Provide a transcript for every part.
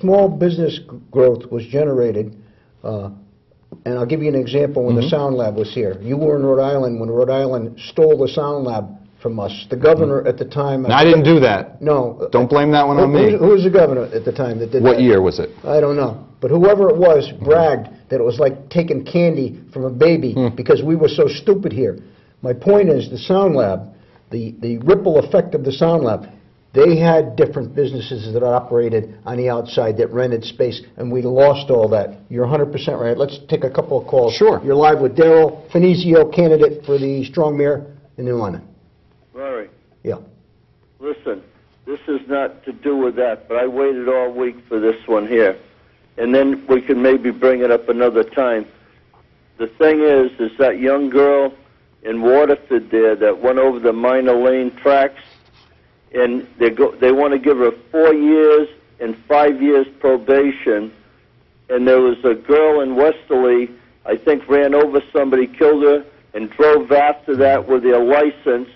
small business growth was generated, and I'll give you an example when the Sound Lab was here. You were in Rhode Island when Rhode Island stole the Sound Lab from us. The governor at the time... I didn't do that. No. Don't blame that one on me. Who was the governor at the time that did that? What year was it? I don't know. But whoever it was bragged that it was like taking candy from a baby because we were so stupid here. My point is the Sound Lab, the ripple effect of the Sound Lab, they had different businesses that operated on the outside that rented space, and we lost all that. You're 100% right. Let's take a couple of calls. Sure. You're live with Daryl, Finizio, candidate for the strong mayor in New London. Murray. Yeah. Listen, this is not to do with that, but I waited all week for this one here. And then we can maybe bring it up another time. The thing is that young girl in Waterford there that went over the minor lane tracks, and they want to give her 4 years and 5 years probation. And there was a girl in Westerly, I think, ran over somebody, killed her, and drove after that with their license.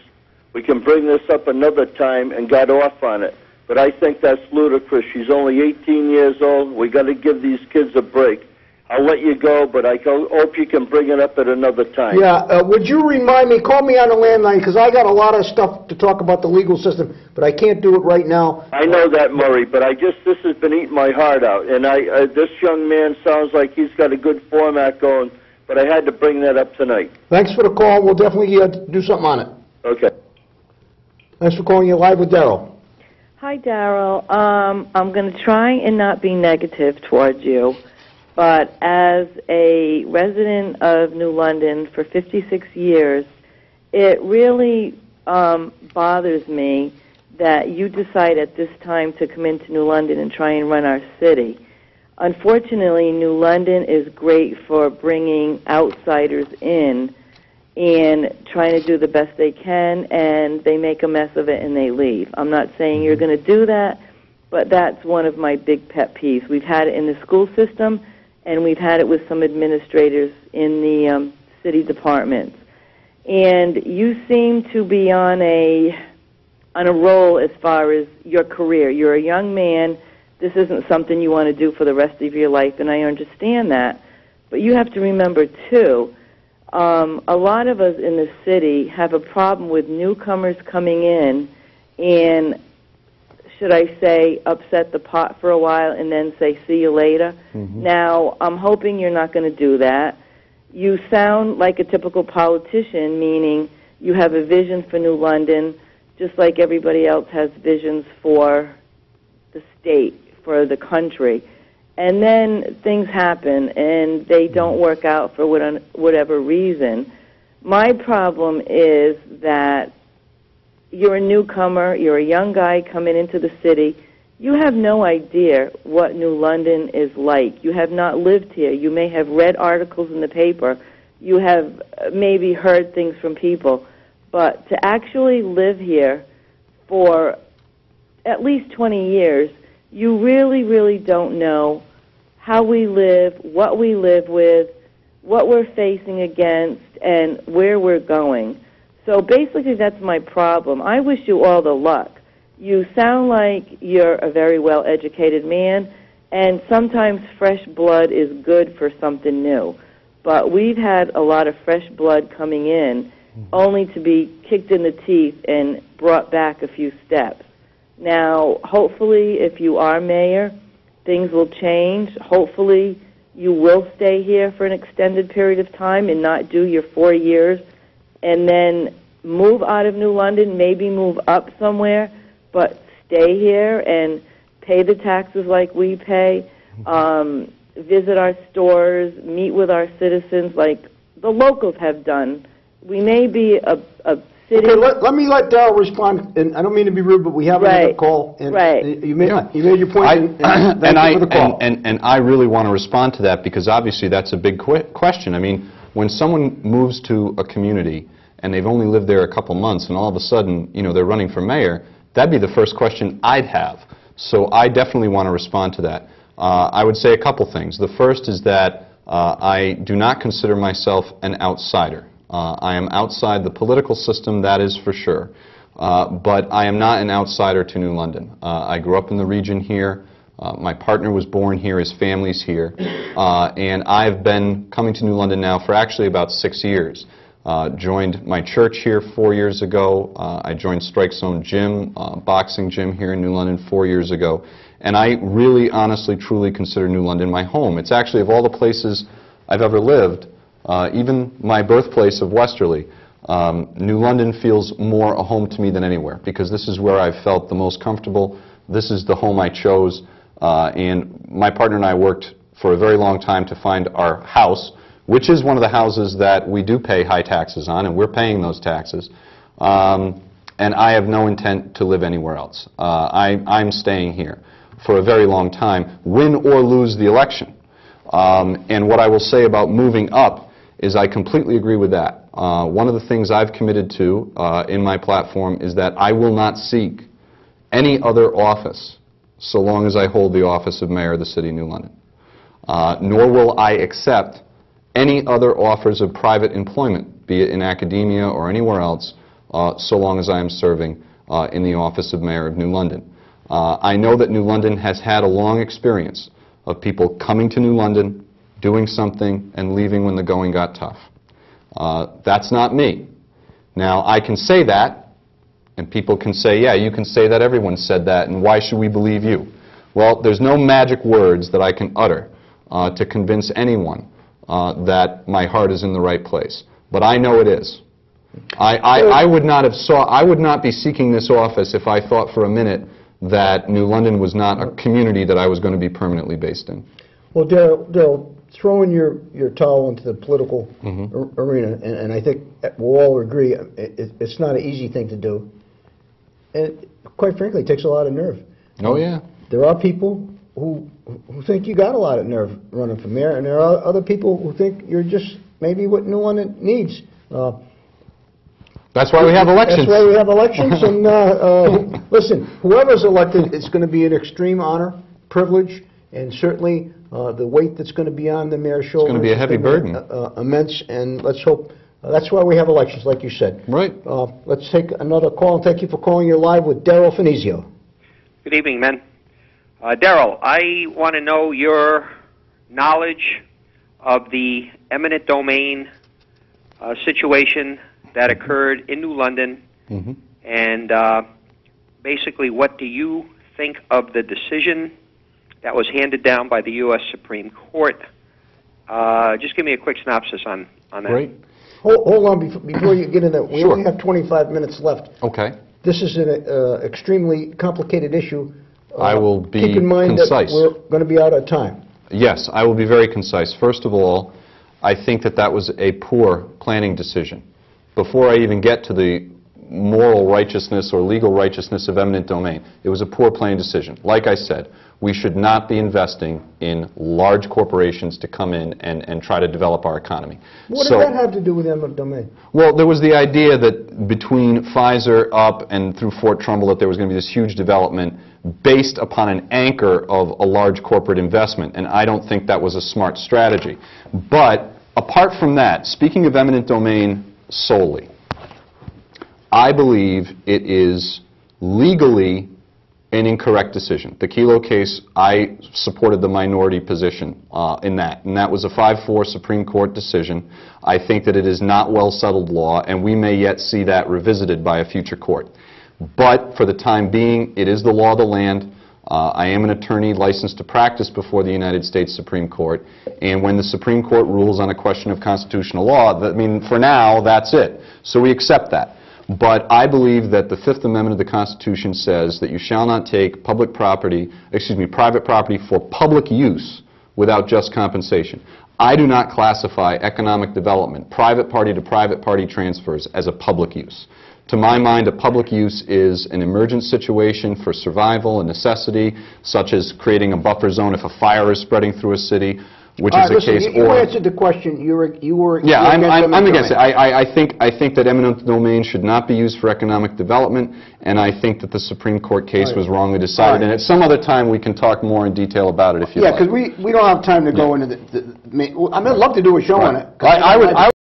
We can bring this up another time and got off on it. But I think that's ludicrous. She's only 18 years old. We got to give these kids a break. I'll let you go, but I hope you can bring it up at another time. Yeah, would you remind me, call me on the landline, because I got a lot of stuff to talk about the legal system, but I can't do it right now. I know that, Murray, but this has been eating my heart out. And this young man sounds like he's got a good format going, but I had to bring that up tonight. Thanks for the call. We'll definitely do something on it. Okay. Thanks for calling. You live with Daryl. Hi, Daryl. I'm going to try and not be negative towards you, but as a resident of New London for 56 years, it really bothers me that you decide at this time to come into New London and try and run our city. Unfortunately, New London is great for bringing outsiders in and trying to do the best they can, and they make a mess of it and they leave. I'm not saying you're going to do that, but that's one of my big pet peeves. We've had it in the school system, and we've had it with some administrators in the city departments. And you seem to be on a roll as far as your career. You're a young man. This isn't something you want to do for the rest of your life, and I understand that. But you have to remember, too, a lot of us in the city have a problem with newcomers coming in and, should I say, upset the pot for a while and then say, see you later. Now, I'm hoping you're not going to do that. You sound like a typical politician, meaning you have a vision for New London, just like everybody else has visions for the state, for the country. And then things happen, and they don't work out for whatever reason. My problem is that you're a newcomer, you're a young guy coming into the city. You have no idea what New London is like. You have not lived here. You may have read articles in the paper. You have maybe heard things from people. But to actually live here for at least 20 years, you really, really don't know how we live, what we live with, what we're facing against, and where we're going. So basically that's my problem. I wish you all the luck. You sound like you're a very well-educated man, and sometimes fresh blood is good for something new. But we've had a lot of fresh blood coming in, only to be kicked in the teeth and brought back a few steps. Now, hopefully, if you are mayor, things will change. Hopefully, you will stay here for an extended period of time and not do your 4 years and then move out of New London, maybe move up somewhere, but stay here and pay the taxes like we pay, visit our stores, meet with our citizens like the locals have done. We may be a city... Okay, let me let Daryl respond, and I don't mean to be rude, but we have another call. And you made your point, and thank you for the call. And I really want to respond to that, because obviously that's a big question. I mean, when someone moves to a community and they've only lived there a couple months and all of a sudden, you know, they're running for mayor, that'd be the first question I'd have. So I definitely want to respond to that. I would say a couple things. The first is that I do not consider myself an outsider. I am outside the political system, that is for sure. But I am not an outsider to New London. I grew up in the region here. My partner was born here, his family's here, and I've been coming to New London now for actually about 6 years. Joined my church here 4 years ago. I joined Strike Zone Gym, boxing gym here in New London 4 years ago. And I really, honestly, truly consider New London my home. It's actually, of all the places I've ever lived, even my birthplace of Westerly, New London feels more a home to me than anywhere, because this is where I've felt the most comfortable. This is the home I chose. And my partner and I worked for a very long time to find our house, which is one of the houses that we do pay high taxes on, and we're paying those taxes. And I have no intent to live anywhere else. I'm staying here for a very long time, win or lose the election. And what I will say about moving up is I completely agree with that. One of the things I've committed to in my platform is that I will not seek any other office so long as I hold the office of Mayor of the City of New London. Nor will I accept any other offers of private employment, be it in academia or anywhere else, so long as I am serving in the office of Mayor of New London. I know that New London has had a long experience of people coming to New London, doing something, and leaving when the going got tough. That's not me. Now, I can say that, and people can say, yeah, you can say that, everyone said that, and why should we believe you? Well, there's no magic words that I can utter to convince anyone that my heart is in the right place. But I know it is. I would not be seeking this office if I thought for a minute that New London was not a community that I was going to be permanently based in. Well, Daryl, throwing your towel into the political arena, and I think we'll all agree it's not an easy thing to do. And quite frankly, it takes a lot of nerve. Oh, yeah. There are people who think you got a lot of nerve running for mayor, and there are other people who think you're just maybe what New London needs. That's why we have elections. That's why we have elections. And listen, whoever's elected, it's going to be an extreme honor, privilege, and certainly the weight that's going to be on the mayor's shoulders. It's going to be a heavy burden. Immense, and let's hope. That's why we have elections, like you said. Right. Let's take another call, and thank you for calling. You're live with Daryl Finizio. Good evening, men. Daryl, I want to know your knowledge of the eminent domain situation that occurred in New London, and basically what do you think of the decision that was handed down by the U.S. Supreme Court? Just give me a quick synopsis on that. Great. Hold on, before you get into that, we only have 25 minutes left. Okay. This is an extremely complicated issue. I will be Keep in mind concise. that we're going to be out of time. Yes, I will be very concise. First of all, I think that was a poor planning decision. Before I even get to the moral righteousness or legal righteousness of eminent domain, it was a poor planning decision. Like I said, we should not be investing in large corporations to come in and try to develop our economy. What did that have to do with eminent domain? Well, there was the idea that between Pfizer up and through Fort Trumbull that there was going to be this huge development based upon an anchor of a large corporate investment, and I don't think that was a smart strategy. But apart from that, speaking of eminent domain solely, I believe it is legally an incorrect decision. The Kelo case, I supported the minority position in that, and that was a 5-4 Supreme Court decision. I think that it is not well-settled law, and we may yet see that revisited by a future court. But for the time being, it is the law of the land. I am an attorney licensed to practice before the United States Supreme Court, and when the Supreme Court rules on a question of constitutional law, I mean, for now, that's it. So we accept that. But I believe that the Fifth Amendment of the Constitution says that you shall not take private property for public use without just compensation. I do not classify economic development, private party to private party transfers, as a public use. To my mind, a public use is an emergent situation for survival, a necessity, such as creating a buffer zone if a fire is spreading through a city, which is the case. You answered the question. You were yeah, I'm against it. I think that eminent domain should not be used for economic development, and I think that the Supreme Court case was wrongly decided. And at some other time, we can talk more in detail about it if you like. Yeah, because we don't have time to go into the. I mean, I'd love to do a show on it.